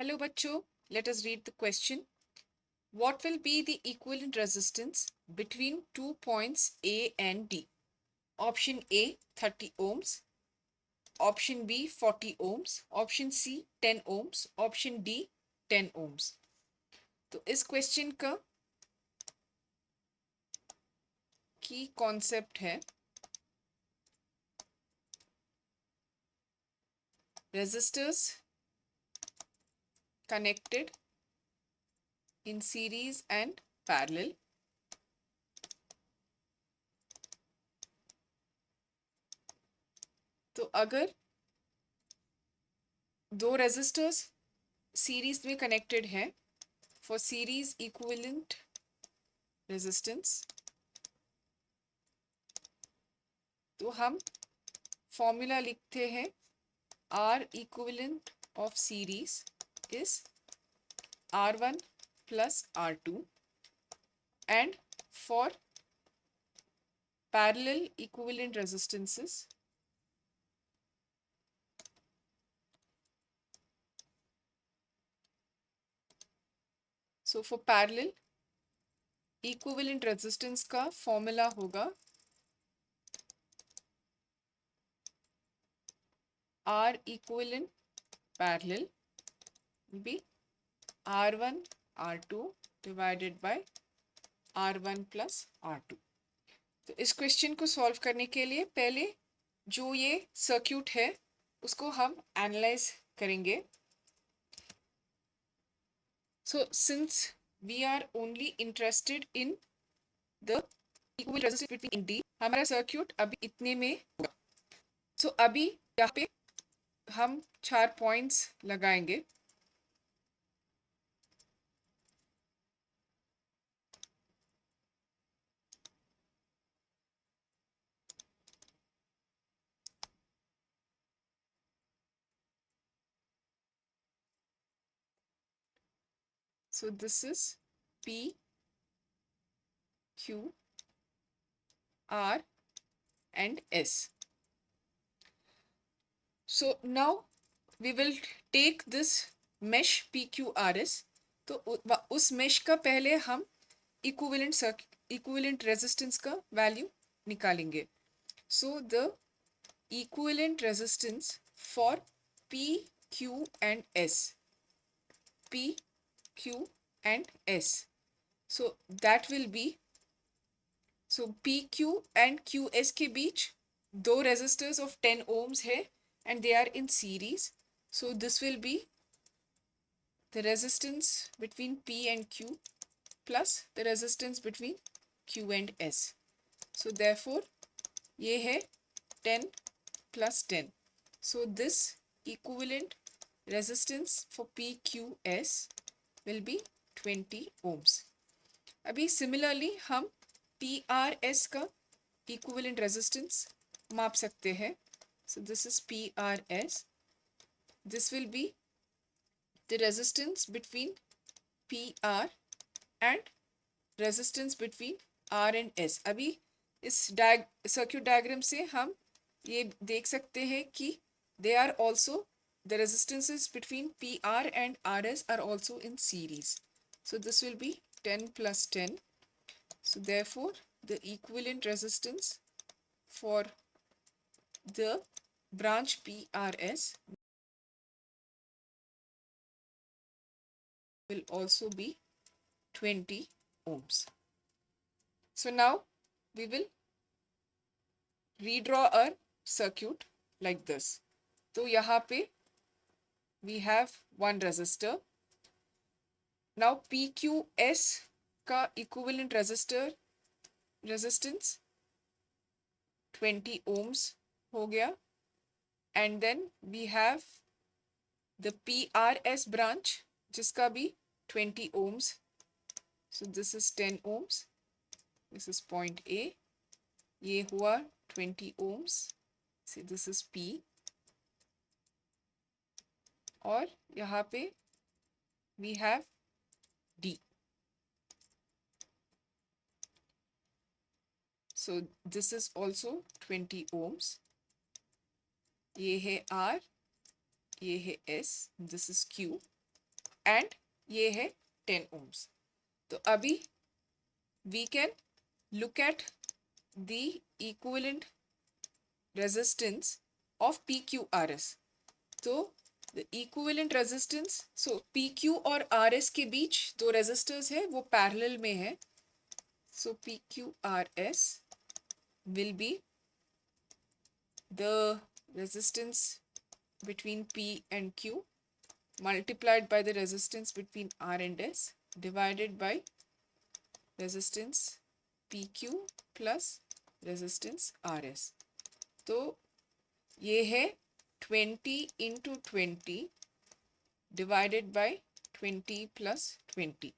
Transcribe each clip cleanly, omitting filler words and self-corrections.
Hello बच्चों, let us read the question. What will be the equivalent resistance between 2 points A and D? Option A 30 ohms, option B 40 ohms, option C 10 ohms, option D 10 ohms. तो इस question का की concept है resistors connected in series and parallel. तो अगर दो resistors series में connected हैं for series equivalent resistance, तो हम फॉर्मूला लिखते हैं R equivalent of series is R1 plus R2, and for parallel equivalent resistances, so for parallel equivalent resistance का फॉर्मूला होगा R equivalent parallel will be R1 R2 divided by R1 plus R2. तो इस question को solve करने के लिए पहले जो ये सर्क्यूट है उसको हम एनालाइज करेंगे. So since we are only interested in the equivalent resistance between D, हमारा सर्क्यूट अभी इतने में होगा. So अभी यहाँ पे हम 4 पॉइंट्स लगाएंगे. So this is P, Q, R and S. So now we will take this mesh PQRS. तो उस mesh का पहले हम equivalent resistance का value निकालेंगे. So the equivalent resistance for P, Q and S. P, Q and S. So that will be, so PQ and QS के बीच दो resistors of 10 ohms है and they are in series. So this will be the resistance between P and Q plus the resistance between Q and S. So therefore ये है 10 plus 10. So this equivalent resistance for PQS will be 20 ohms. अभी similarly हम PRS का equivalent resistance माप सकते हैं. So this is PRS. This will be the resistance between PR and resistance between R and S. अभी इस circuit diagram से हम ये देख सकते हैं कि they are also, the resistances between PR and RS are also in series. So this will be 10 plus 10. So therefore the equivalent resistance for the branch PRS will also be 20 ohms. So now we will redraw our circuit like this. तो यहाँ पे we have one resistor. Now PQS का equivalent resistance 20 ohms हो गया, and then we have the PRS branch जिसका भी 20 ohms. So this is 10 ohms. This is point A. ये हुआ 20 ohms. See, this is P. और यहाँ पे we have D. So this is also 20 ohms. ये है R, ये है S, this is Q. And ये है 10 ohms. तो अभी we can look at the equivalent resistance of PQRS. तो the equivalent resistance, so PQ और RS के बीच दो resistors है वो parallel में है. So PQRS will be the resistance between P and Q multiplied by the resistance between R and S divided by resistance PQ plus resistance RS. तो ये है 20 into 20 divided by 20 plus 20.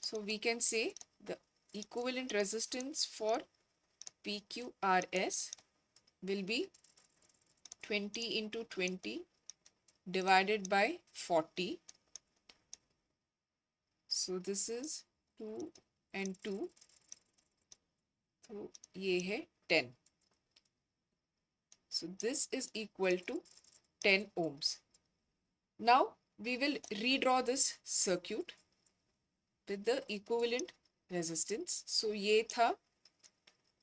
So we can say the equivalent resistance for PQRS will be 20 into 20 divided by 40. So this is 2 and 2. तो ये है 10. So this is equal to 10 ohms. Now we will redraw this circuit with the equivalent resistance. So ये था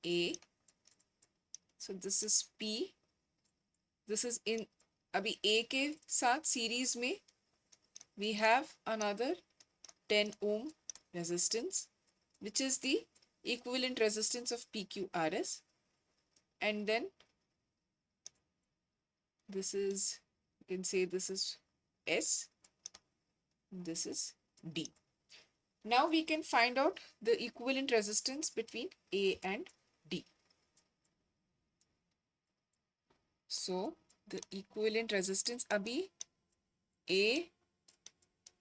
A. So this is P. This is in अभी A के साथ series में we have another 10 ohm resistance which is the equivalent resistance of PQRS, and then this is, you can say this is S, this is D. Now we can find out the equivalent resistance between A and D. So the equivalent resistance अभी A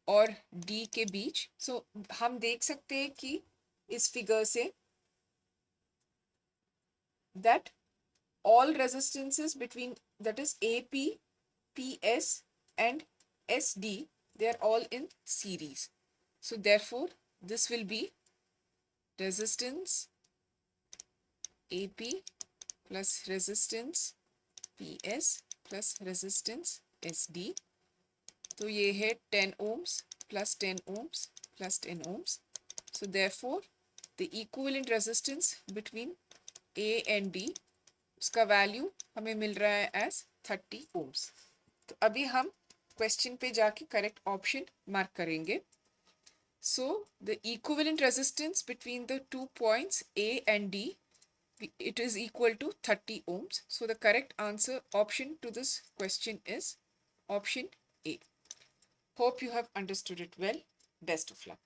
और D के बीच, so हम देख सकते हैं कि इस figure से that all resistances between, that is AP, PS and SD, they are all in series. So therefore this will be resistance AP plus resistance PS plus resistance SD. तो ये है 10 ohms plus 10 ohms plus 10 ohms. So therefore the equivalent resistance between A and D, उसका value हमें मिल रहा है as 30 ohms. तो अभी हम क्वेश्चन पे जाके करेक्ट ऑप्शन मार्क करेंगे. So the equivalent resistance between the 2 points A and D, it is equal to 30 ohms. So the correct answer option to this question is option A. Hope you have understood it well. Best of luck.